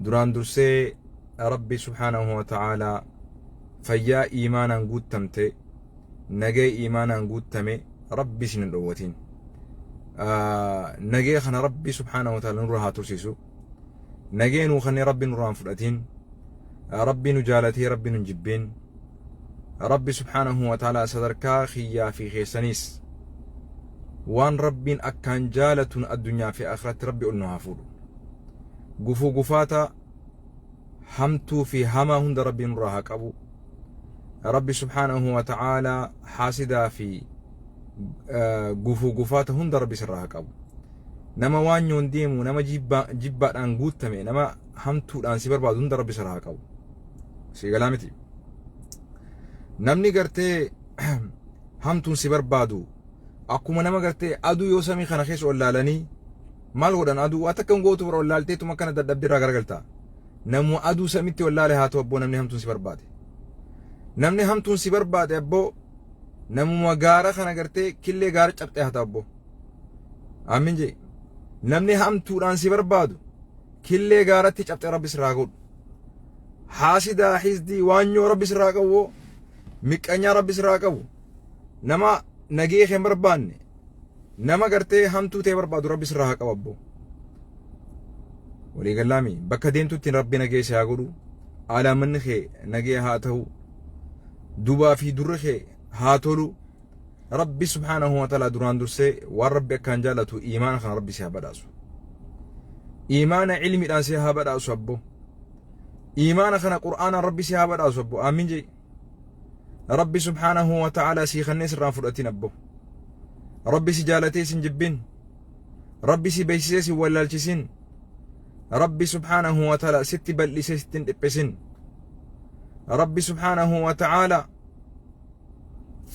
duraan dursee rabbi subhaanahu wa ta'aalaa fayyaa iimaanaan guuttamte nagee iimaanaan guuttame rabbi isin hin dhowwatin. Nagee kana rabbi subhaanahu wa ta'aalaa nurra haa tursiisu. Nagee nuu kanneen rabbi nurraa hin fudhatin. Rabbi nu jaalatee rabbi nu hin jibbiin. Rabbi subhaanahu wa ta'aalaa sadarkaa kiyyaa fi keessaniis waan rabbiin akkaan jaalatun addunyaa fi akhiratti rabbi ol nu haa fuudhu. Gufuu gufaata hamtuu fi hamaa hunda rabbi nurraa haa qabu. Rabbi subhaanahu wa ta'aalaa haasidaa fi gufuu gufaata hunda rabbi sirraa haa qabu. Nama waan nyoon deemu, nama jibbaadhaan guutame, nama hamtuudhaan si barbaadu hunda rabbi sirraa haa qabu. Si galaa miti. Namni gartee hamtuun si barbaadu akkuma nama gartee aduu yoo samii kana keessa ol laalanii maal godhan aduu waan takka gootu bira ol laalteetuma kana dadhabbiirraa garagaltaa. Namu aduu samitti ol laale haa ta'u abboo namni hamtuun si barbaade. Namni hamtuun si barbaade abboo namuma gaara kana gartee killee gaara cabxee haa ta'u abboo. Aamin jee. Namni hamtuudhaan si barbaadu killee gaaratti cabxee rabbi sirraa godhu. Haasidaa hisdii waanyoo rabbi sirraa qabu miqqanyaa rabbi sirraa qabu. Nama nagee kee barbaanne nama gartee hamtuu ta'e barbaadu rabbi sirraa haa qabu abboo. Walii gallaami bakka deemtutti rabbi nagee si haa godhu. Alaamanni kee nagee haa ta'u. Dubaa fi durri kee haa tolu. Rabbi subhaanahu wa ta'aalaa duraan dursee waan rabbi akkaan jaalatu iimaana kana rabbi si haa badhaasu. Iimaana ilmiidhaan si haa badhaasu abboo. Iimaana kana qur'aanaan rabbi si haa badhaasu abboo. Aamin jee. Rabbi subhaanahu wa ta'aalaa si kanneen sirraan fudhatin abboo. Rabbi si jaalatee sin jibbin. Rabbi si beeksisee sin wallaalchisin. Rabbi subhaanahu wa ta'aalaa sitti bal'isee sittin dhiphisin. Rabbi subhaanahu wa ta'aalaa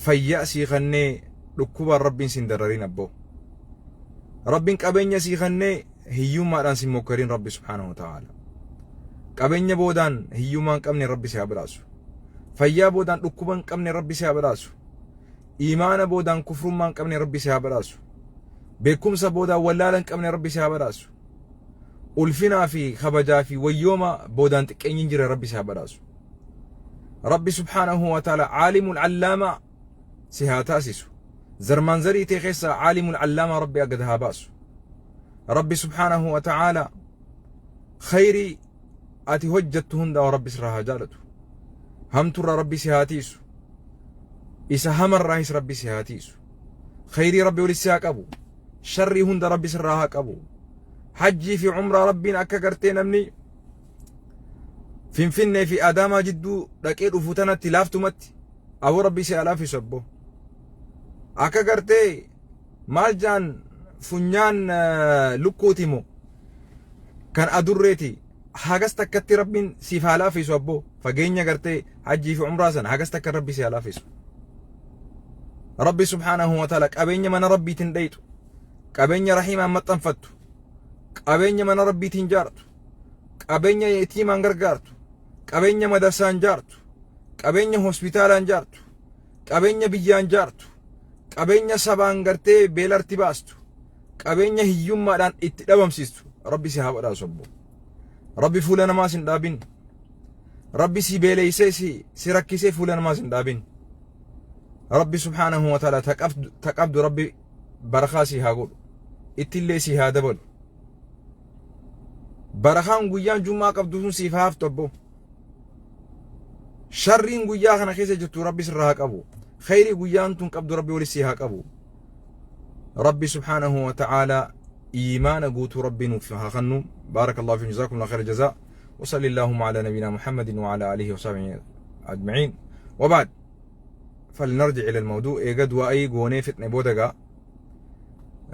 fayyaa sii kannee dhukkubaan rabbiin sin dararin abboo. Rabbiin qabeenya sii kannee hiyyummaadhaan sin mokkarin rabbi subhaanahu wa ta'aalaa. Qabeenya boodaan hiyyummaan qabne rabbi si haa badhaasu. Fayyaa boodaan dhukkuban qabne rabbi si haa badhaasu. Iimaana boodaan kufrummaan qabne rabbi si haa badhaasu. Beekumsa boodaan wallaalan qabne rabbi si haa badhaasu. Ulfinaa fi kabajaa fi wayyooma boodaan xiqqeenyin jira rabbi si haa badhaasu. Rabbi subhaanahu wa ta'aalaa caalimul allaamaa si haa taasisu. Zarmaan zarii ta'e keessaa caalimul allaamaa rabbi agad haa baasu. Rabbi subhaanahu wa ta'aalaa khayrii ati hojjattu hundaa rabbi sirraa haa jaalatu. Hamturraa rabbi si haa tiisu. Isa hamarraahis rabbi si haa tiisu. Khayrii rabbi walis si haa qabu. Sharrii hunda rabbi sirraa haa qabu. Hajjii fi cumraa rabbiin akka gartee namni Finfinnee fi Adaamaa jidduu dhaqee dhufu tanatti laaftumatti aboo rabbi si haa laafisu abboo. Akka gartee maal jaan funyaan lukkuutimoo kan adurreeti hagas takkatti rabbiin siif haa laafisu abboo. Fageenya gartee hajjii fi cumraa sana hagas takka rabbi si haa laafisu. Rabbi subhaanahu wa ta'aalaa qabeenya mana rabbiitiin dhayitu, qabeenya rahiimaan maxxanfattu, qabeenya mana rabbiitiin jaartu, qabeenya yetiimaan gargaartu, qabeenya madarsaan jaartu, qabeenya hospitaalaan jaartu, qabeenya biyyaan jaartu, qabeenya sabaan gartee beelarti baastu, qabeenya hiyyummaadhaan itti dhabamsiistu rabbi si haa badhaasu abboo. Rabbi fuula namaas hin dhaabin. Rabbi si beeleysee si rakkisee fuula namaas hin dhaabin. Rabbi subhaanahu wa ta'aalaa taqabdu rabbi barakaa si haa godhu. Ittillee si haa dabalu. Barakaan guyyaan jummaa qabdu sun siif haa haftu abboo. Sharriin guyyaa kana keessa jirtu rabbi sirraa haa qabu. Khayrii guyyaan tun qabdu rabbi walis si haa qabu. Rabbi subhaanahu wa ta'aalaa إيمان قوت ربي نفهخنو. بارك الله فيكم جزاكم الله خير الجزاء وصلى اللهم على نبينا محمد وعلى آله وصحبه أجمعين. وبعد فلنرجع إلى الموضوع. إيجاد وأي قوني فتنة بودجا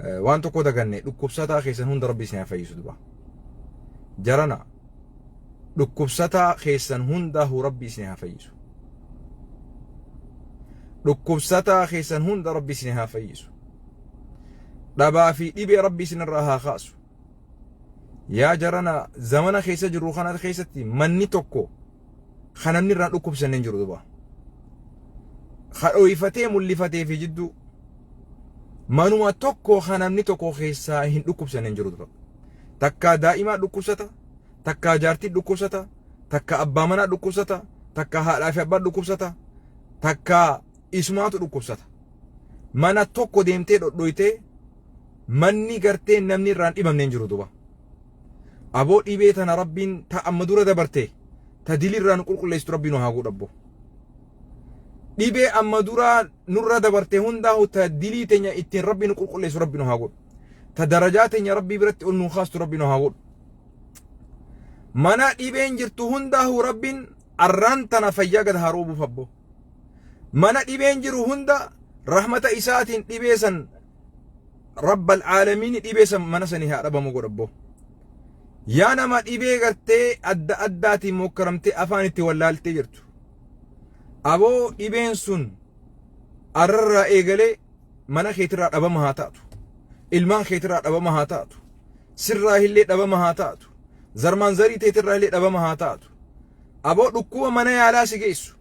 وانتو كودا جنة لكبساتا خيسن هند ربي سنا فيسو دبا جرنا لكبساتا خيسن هند هو ربي سنا فيسو لكبساتا خيسن هند ربي سنا فيسو دبا في إبي ربي سنرها خاص يا جرنا زمنا خيسة جرو خانات خيستي مني توكو خانني ران لكم سنين جرو دبا خاويفتي ملفتي في جدو manuma tokko kanamni tokko keessaa hin dhukkubsanen jiru dura takka daa'ima dhukkubsata takka jaartii dhukkubsata takka abbaa manaa dhukkubsata takka haadhaa fi abbaa dhukkubsata takka isumaatu dhukkubsata mana tokko deemtee dhodhoytee manni gartee namni irraan dhibamne hin jiru duba aboo dhibee tana rabbiin ta amma dura dabarte ta dilirraan qulqulleessitu rabbiin haa godhabbo dhibee amma dura nurra dabarte hundaa ta dilii teenya ittiin rabbiin qulqulleessu rabbiin haa godhu ta darajaa teenya rabbii biratti ol nu kaastu rabbiin haa godhu mana dhibeen jirtu hundaa rabbiin arraan tana fayyaa gad haa roobuuf abbo mana dhibeen jiru hunda rahmata isaatiin dhibeesan rabbal aalamiin dhibeesan mana sanii haa dhabamu godhabbo yaa nama dhibee gartee adda addaatiin mokkaramtee afaan itti wallaaltee jirtu aboo dhibeen sun arrarraa eegalee mana keetirraa dhabama haa taatu ilmaan keetirraa dhabama haa taatu sirraa illee dhabama haa taatu zarmaan zarii teetirraa illee dhabama haa taatu aboo dhukkuba mana yaalaa si geessu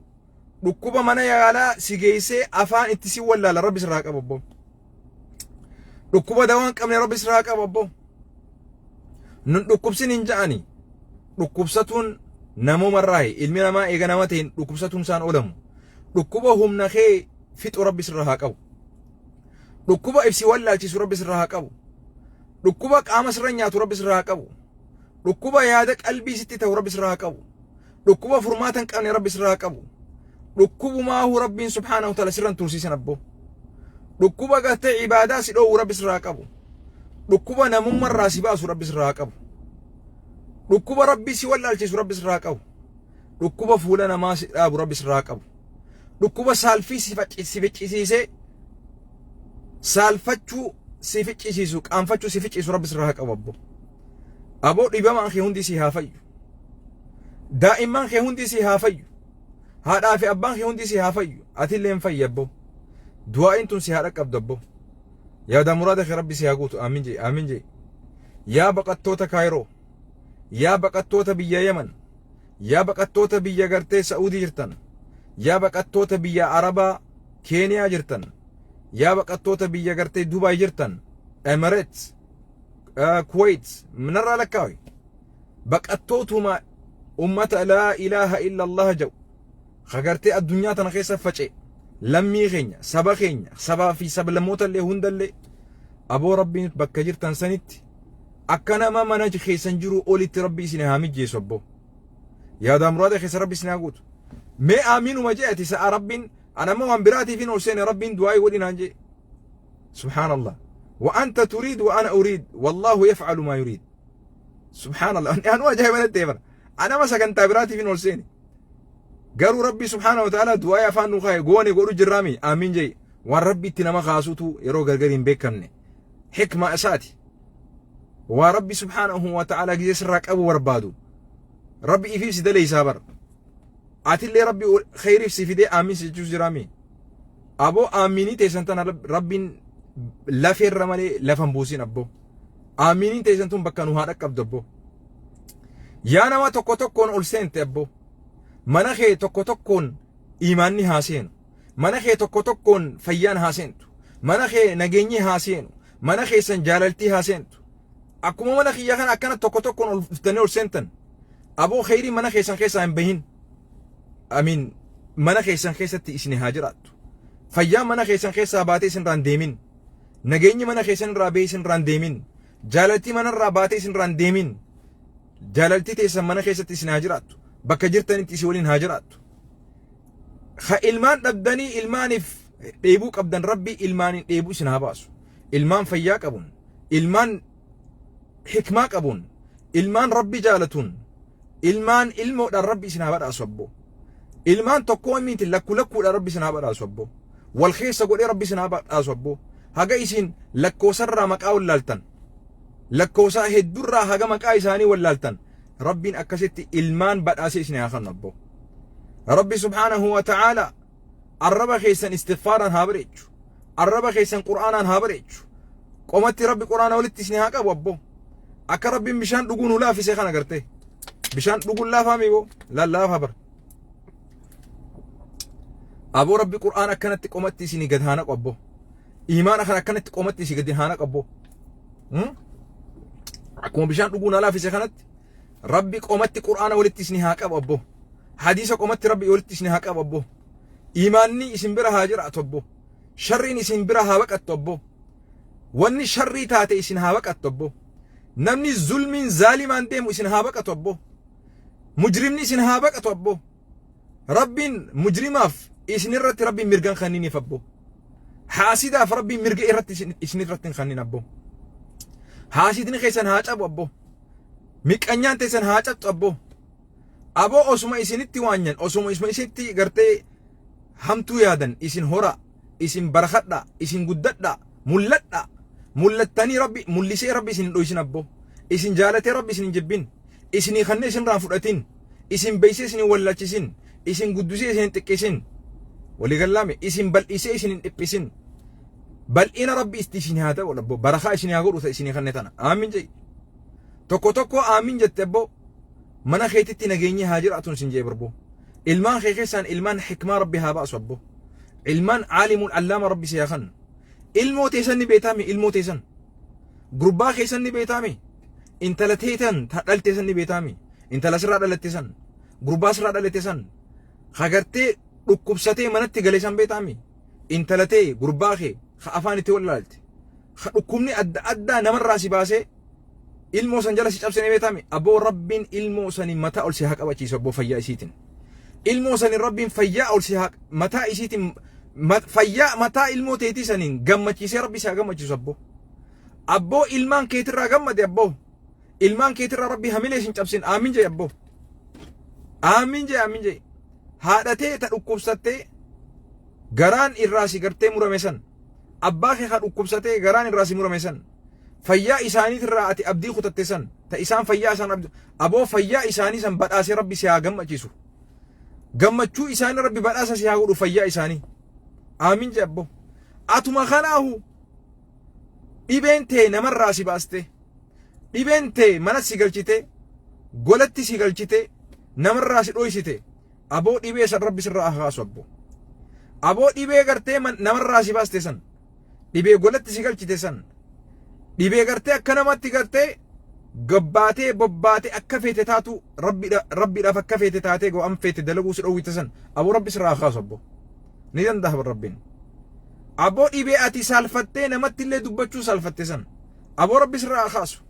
dhukkuba mana yaalaa si geessee afaan itti si wallaala rabbi sirraa qaba abbo dhukkuba dawaan qabne rabbi sirraa qaba abbo nun dhukkubsin hin ja'ani dhukkubsatuun namumarraayi ilmi namaa eega nama ta'in dhukkubsatuun isaan oolamu dhukkuba humna kee fixu rabbi sirraa haa qabu dhukkuba ibsi wallaalchisu rabbi sirraa haa qabu dhukkuba qaama sirra nyaatu rabbi sirraa haa qabu dhukkuba yaada qalbii sitti ta'u rabbi sirraa haa qabu dhukkuba furmaata hin qabne rabbi sirraa haa qabu dhukkubumaa rabbiin subhaanahu wa ta'ala sirran tursiisan abbo dhukkuba gartee ibaadaa si dhoowwu rabbi sirraa haa qabu dhukkuba namummarraa si baasu rabbi sirraa haa qabu dhukkuba rabbi si wallaalchisu rabbi sirraa haa qabu dhukkuba fuula namaa si dhaabu rabbi sirraa haa qabu dhukkuba saalfii si ficcisiisee saalfachuu si ficcisiisu qaanfachuu si ficcisu rabbi sirraa haa qabu abbo aboo dhibamaan kee hundi si haa fayyu daa'imman kee hundi si haa fayyu haadhaa fi abbaan kee hundi si haa fayyu atillee hin fayyi abbo du'aa'iin tun si haa dhaqqabdu abbo yaada muraada kee rabbi si haa guutu aamin jee yaa baqattoota kaayiroo yaa baqattoota biyya yaman yaa baqattoota biyya gartee sa'uudii jirtan yaa baqattoota biyya arabaa keeniyaa jirtan yaa baqattoota biyya gartee dubaay jirtan emirates kuwait minarraa lakkaawi baqattootuma ummata laa ilaaha illa allah jedhu kagartee addunyaa tana keessa face lammii keenya sabaa fi sablammoota illee hundallee aboo rabbiin bakka jirtan sanitti akka nama mana keessan jiru olitti rabbi isin haa mijjeessu abbo yaada muraada keessa rabbi isin haa guutu mee aaminuma je'ati sa'a rabbiin anamma waan biraatiifin ol seene rabbiin du'aa godhinaan jee subhaanallah wa anta turiid wa ana uriid wallaahu yafcalu maa yuriid subhaanallah anu ajaa'ibanatti eebara anama sagantaa biraatiifin ol seene garuu rabbi subhaanahu wa ta'ala du'aa afaan nu kaaye goone godhu jirraami aamin jee waan rabbi itti nama kaasutu yeroo gargar hin beekamne hikma isaati waa rabbi subhaanahu wa ta'ala gizee sirraa qabu barbaadu rabbi ifiif si daleysaa bar atillee rabbi khayriif si fidee aamin si jechuus jiraami aboo aaminii teessan tana rabbiin lafeerra malee lafan buusin abbo aaminii teessan tun bakka nu haa dhaqqabdu abbo yaa nama tokko tokkoon ol seente abbo mana kee tokko tokkoon imaanni haa seenu mana kee tokko tokkoon fayyaan haa seentu mana kee nageenyi haa seenu mana keessan jaalaltii haa seentu akkuma mana kiyya kana akkana tokko tokkoon ol dhuftanii ol seentan aboo khayrii mana keessan keessaa hin bahin amiin mana keessan keessatti isin haa jiraattu fayyaan mana keessan keessaa baatee isin irraan deemin nageenyi mana keessan irraa bahee isin irraan deemin jaalaltii mana irraa baatee isin irraan deemin jaalaltii teessan mana keessatti isin haa jiraattu bakka jirtanitti isin waliin haa jiraattu ha ilmaan dhabdanii ilmaaniif dheebuu qabdan rabbi ilmaaniin dheebuu isin haa baasu ilmaan fayyaa qabuun ilmaan hikmaa qabuun ilmaan rabbi jaalatuun ilmaan ilmoodhaan rabbi isin haa badhaasu abbo ilmaan tokkoo miitin lakkuudhaan rabbi isin haa badhaasu abbo wal keessa godhee rabbi isin haa badhaasu abbo haga isin lakkoosarraa maqaa wallaaltan lakkoosaa hedduurraa haga maqaa isaanii wallaaltan rabbiin akkasitti ilmaan badhaasee isin haa kennu abbo rabbi subhaanahu wa ta'ala arraba keessan istighfaaraan haa bareechu arraba keessan qur'aanaan haa bareechu qomatti rabbi qur'aana walitti isin haa qabu abbo akka rabbiin bishaan dhuguu nu laafisee kana gartee bishaan dhuguun laafaami boo lallaafa bar aboo rabbi qur'aan akkanatti qomatti isin gad haa naqu abbo imaana kana akkanatti qomatti isin gad haa naqu abbo akkuma bishaan dhuguu na laafise kanatti ربي قومت قرآن ولت سنها كاب أبو حديث قومت ربي ولت سنها كاب أبو إيماني اسم برا هاجر أتوبو شرين اسم برا هاوك أتوبو واني شري تاتي اسم هاوك أتوبو نمني ظلم ظالمان ديم اسم هاوك أتوبو مجرمني اسم هاوك أتوبو ربي مجرماف اسم رت ربي مرغان خنيني فبو حاسدا فربي مرغ إرت اسم رت خنين أبو حاسدني خيسن هاج أبو ميقانيان تيسن هاجت أبو أسما إسنتي وانيان أسما إسنتي غرتي همتو يادن إسن هورا إسن برخدا إسن قددا ملتا ملتاني ربي ملسي ربي إسن دويسن أبو إسن جالتي ربي إسن جبين إسن خني إسن رافرتين إسن بيسي إسن ولاتشسن إسن قدوسي إسن تكيسن ولغلامي إسن بل إسي إسن إبسن بل إن ربي استيسن هذا ولا أبو برخا إسن يغور إسن خنتنا آمين جي tokko aamin jette abbo mana keetitti nageenyi haa jiraatun sin jee barbo ilmaan kee keessaan ilmaan xikmaa rabbi haa baasu abbo ilmaan caalimul allaama rabbi seekan ilmoo teessan ni beetaami ilmoo teessan gurbaa keessan ni beetaami intala teetan ta dhalteessan ni beetaami intala sirraa dhalatteessan gurbaa sirraa dhalatteessan hagartee dhukkubsatee manatti galeessan beetaami intala tee gurbaa kee ha afaan itti wallaalte ha dhukkubni adda addaa namarraa si baasee ilmoo san jala si cabsanii beetami aboo rabbiin ilmoo sanii mataa ol si haa qabachiisu aboo fayyaa isiitiin ilmoo sanii rabbiin fayyaa ol si haa mataa isiitiin fayyaa mataa ilmoo teetii saniin gammachiisee rabbi si haa gammachiisu aboo ilmaan keetirraa gammade aboo ilmaan keetirraa rabbi hamilee sin cabsin aamin jee aboo aamin jee haadhatee ta dhukkubsattee garaan irraa si gartee murame san abbaa kee ka dhukkubsatee garaan irraa si murame san fayyaa isaanii irraa ati abdii kutatte san ta isaan fayyaa isaan abdii aboo fayyaa isaanii san badhaasee rabbi si haa gammachiisu gammachuu isaanii rabbi badhaasa si haa godhu fayyaa isaanii aamin jee abbo atuma kanaahu dhibeen tee namarraa si baaste dhibeen tee mana si galchite golatti si galchite namarraa si dhoysite aboo dhibee san rabbi sirraa haa kaasu aboo dhibee gartee namarraa si baaste san dhibee golatti si galchite san dhibee gartee akka namatti gartee gabbaatee bobbaatee akka feete taatu rabbiidhaaf akka feete taatee go'an feete dalaguu si dhowwite san aboo rabbi sirraa kaasu abbo ni danda'a rabbiin aboo dhibee ati saalfattee namatti illee dubbachuu saalfatte san aboo rabbi sirraa kaasu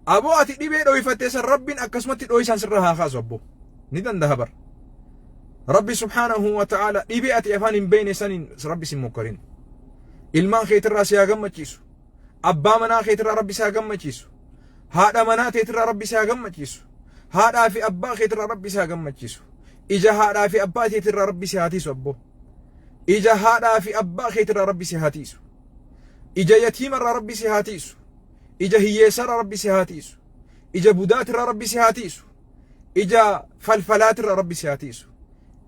aboo ati dhibee dhoyfattee san rabbiin akkasumatti dhoysan sirraa kaasu abbo ni danda'a bar rabbi subhaanahu wa ta'ala dhibee ati afaan hin beekne saniin rabbi sin mokkarin ilmaan keetirraa si haa gammachiisu abbaa manaa keetirraa rabbi si haa gammachiisu haadha manaa keetirraa rabbi si haa gammachiisu haadhaa fi abbaa keetirraa rabbi si haa gammachiisu ija haadhaa fi abbaa keetirraa rabbi si haa tiisu abbo ija haadhaa fi abbaa keetirraa rabbi si haa tiisu ija yatiimarraa rabbi si haa tiisu ija hiyyeessarraa rabbi si haa tiisu ija budaatirraa rabbi si haa tiisu ija falfalaatirraa rabbi si haa tiisu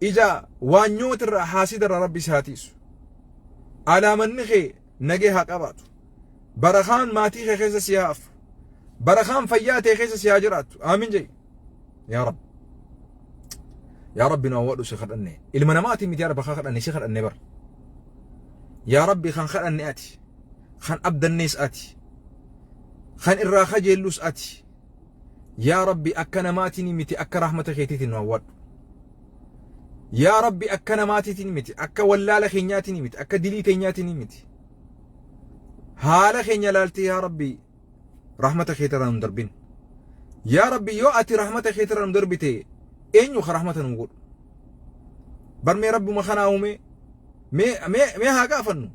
ija waanyootirraa haasidarraa rabbi si haa tiisu alaamanni kee nagee haa qabaatu barakaan maatii kee keessa si haa afu barakaan fayyaa tee keessa si haa jiraattu aamin jee yaa rabbi nu awwadhu si kadhanne ilma namaatii miti yaa rabbi kan kadhanne si kadhanne bar yaa rabbi kan kadhanne ati kan abdannees ati kan irraa kajeellus ati yaa rabbi akka namaatiin miti akka rahmata keetiitiin nu awwadhu yaa rabbi akka namaatiitiin miti akka wallaala keenyaatiin miti akka dilii keenyaatiin miti haala keenya laaltee yaa rabbi rahmata keetirraa nu darbin yaa rabbi yoo ati rahmata keetirraa nu darbite eenyu ka rahmata nu godhu bar mee rabbuma kanaa uume mee haa gaafannu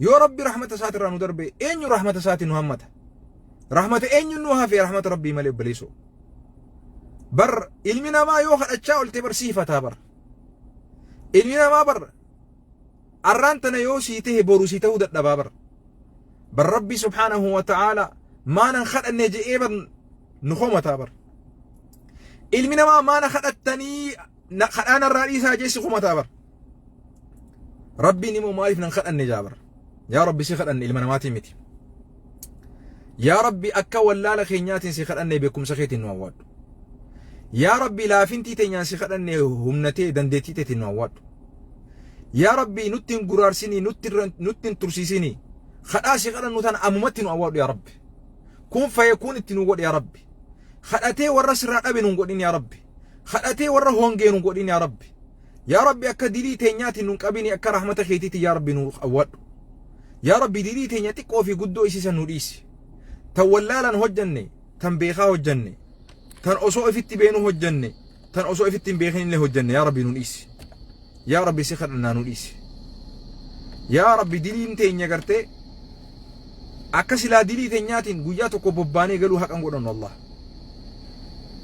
yoo rabbi rahmata isaatirraa nu darbe eenyu rahmata isaatiin nu hammata rahmata eenyu nu hafe rahmata rabbii malee obboleessoo bar ilmi namaa yoo kadhachaa olte bar siifataa bar ilmi namaa bar arraan tana yoo sii tahe boru sii tahuu dadhabaa bar rabbi subhaanahu wa ta'aala maanan kadhanne je'ee bar nu komataa bar ilmi namaa maana kadhattanii kadhaan irraa dhiisaa jeessi komataa bar rabbiin immoo maaliif nan kadhanne jaa bar yaa rabbi si kadhanne ilma namaatiin miti yaa rabbi akka wallaala keenyaatiin si kadhanne beekumsa keetiin nu awwaadhu yaa rabbi laafintii teenyaan si kadhanne humnatee dandeettii teetiin nu awwaadhu yaa rabbi nutti hin guraarsinii nutti hin tursiisinii kadhaa si kadhannu tana ammumatti nu awwaadhu yaa rabbi kun fayyee kun itti nu godhe yaa rabbi خدأتي ورا سرّا أبي نقولين يا ربي خدأتي ورا هونجي نقولين يا ربي أكا دلي تينياتي نقابيني أكا رحمة خيتي يا ربي نور أول يا ربي دلي تينياتي قوفي قدو إسيسا نوريسي تولالا هجني تنبيخا هجني تن أصوء في التبينو هجني تن أصوء في التنبيخين اللي هجني يا ربي نوريسي يا ربي سخر لنا نوريسي يا ربي دلي تينيا قرتي أكا سلا دلي تينياتي قوياتو كوبباني قالوا حقا نقولن والله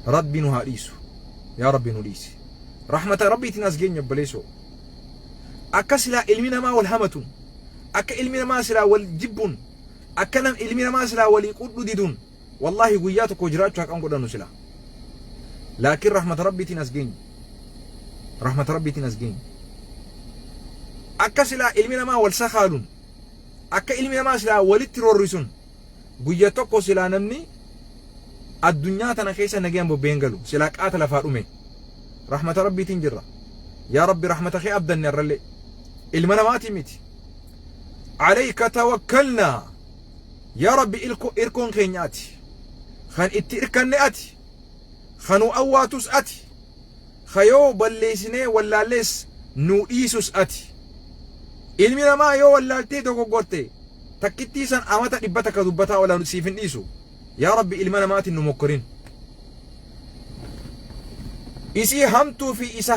ربي نهاريسو يا ربي نوريسي رحمة ربي تناسجين يبليسو أكا سلا إلمنا ما والهمتون أكا إلمنا ما سلا والجبون أكا نم إلمنا ما سلا واليقود ديدون والله قوياتو كوجراتو حقا نقولن سلا لكن رحمة ربي تناسجين رحمة ربي تناسجين أكا سلا إلمنا ما والسخالون أكا إلمنا ما سلا والتروريسون قوياتو كو سلا نمني الدنيا تنخيسا نجيان ببينجلو سلاك آتلا فارومي رحمة ربي تنجرة يا ربي رحمة خي أبدا نرلي المنا ما تيمتي عليك توكلنا يا ربي إركون خينياتي خان إتئركن أتي خانو أواتوس أتي خيو بلسني ولا لس نو إيسوس أتي المنا ما يو ولا تيتو قورتي تكتيسا أمتا إبتك دبتا ولا نسيفن إيسو يا ربي المنا ما تنمكرين إسي همتو في إسا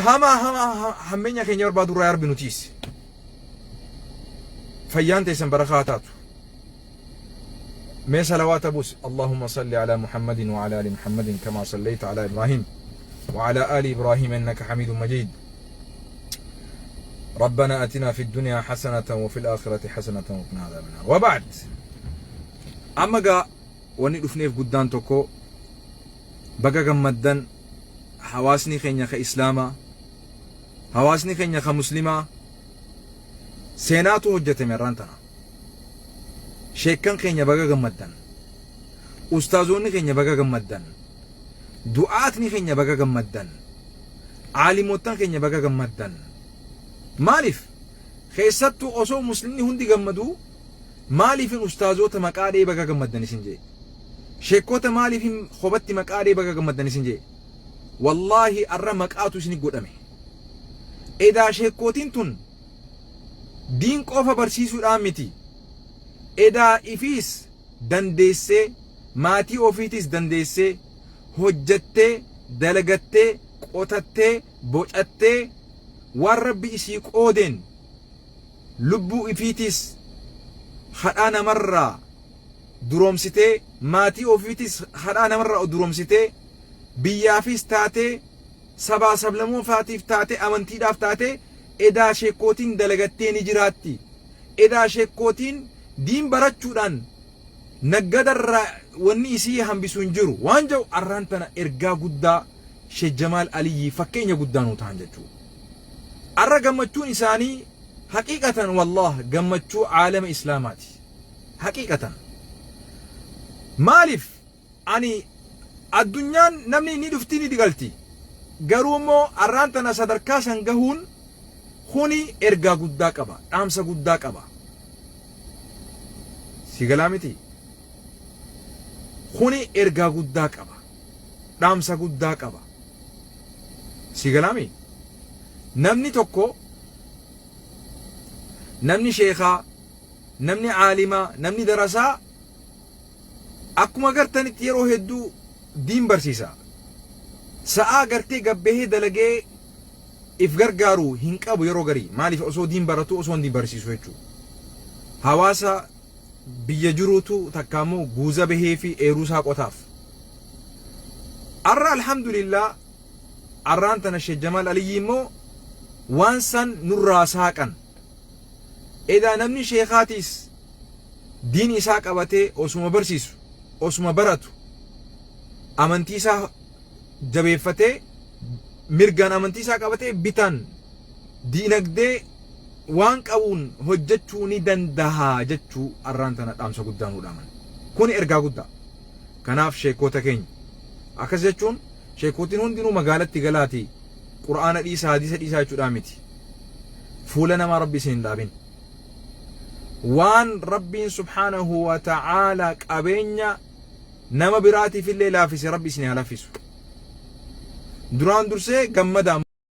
همين يخين يربا دورا يربي نتيس فيان تيسن برخاتاتو مي صلوات بوس اللهم صل على محمد وعلى آل محمد كما صليت على إبراهيم وعلى آل إبراهيم إنك حميد مجيد ربنا أتنا في الدنيا حسنة وفي الآخرة حسنة وقنا عذاب النار وبعد أما قا وني دفنيف قدان توكو بقا قمدن حواسني خينيا كإسلاما حواسني خينيا كمسلمة سيناتو هجة مرانتنا شيكان خينيا بقا قمدن أستاذوني خينيا بقا قمدن دعاتني خينيا بقا قمدن عالموتان خينيا بقا قمدن مالف خيستو أصو مسلمني هندي قمدو مالف أستاذوتا مقادي بقا قمدن سنجي شيكوتا مالف خبتي مقادي بقا قمدن سنجي والله أرى مقاتو سني قدامي إذا شيكوتين تون دين قوفا برسيسو الآمتي إذا إفيس دنديسي ماتي أوفيتيس دنديسي هجتي دلغتي قوتتي بوشتي والربي إسيك أودين لبو إفيتيس خدانا مرة درومسيتي ماتي أوفيتيس خدانا مرة درومسيتي بيافيس تاتي سبا سبلمو فاتيف تاتي أمنتي داف تاتي إدا شيكوتين دلغتي نجراتي إدا شيكوتين دين براتشودان نقدر وني إسي هم بسنجرو وانجو أرانتنا إرقا قدا شي جمال علي فكين قدانو تانجتو أرى قمتشو إنساني حقيقة والله قمتشو عالم إسلاماتي حقيقة مالف أني الدنيا نمني ندفتيني دقلتي قرومو أرانتنا صدركاسا قهون خوني إرقا قدا قبا أمسا قدا قبا سيقلامتي خوني إرقا قدا قبا أمسا قدا قبا سيقلامي نمني توكو نمني شيخا نمني عالما نمني درسا أكما قرتني تيرو هدو دين برسيسا ساعة قرتي قبه دلقي إفقرقارو هنقابو يرو قري مالي فأسو دين براتو أسو دين برسيسو هجو حواسا بيجروتو تكامو قوزا به في إيروسا قطاف أرى الحمد لله أرانتنا الشيخ جمال علي مو وانسان نرى ساكن إذا نمني شيخاتيس دين إساق أبتي أسوما برسيسو أسوما براتو أمانتيسا جبيفتي مرغان أمانتيسا قبتي بيتان دينك دي وانك أون هجتشو ندن دها جتشو أرانتنا أمسا قدانو دامن كوني إرقا قدا كناف شيكوتا كين أكس جتشون شيكوتين هندينو مقالتي قلاتي قرآن الإيسا حديث الإيسا يجو دامتي فولنا ما ربي سين دابين وان ربي سبحانه وتعالى قبينيا نما براتي في الليل لافس ربي سني لافسه دران درسه جمدا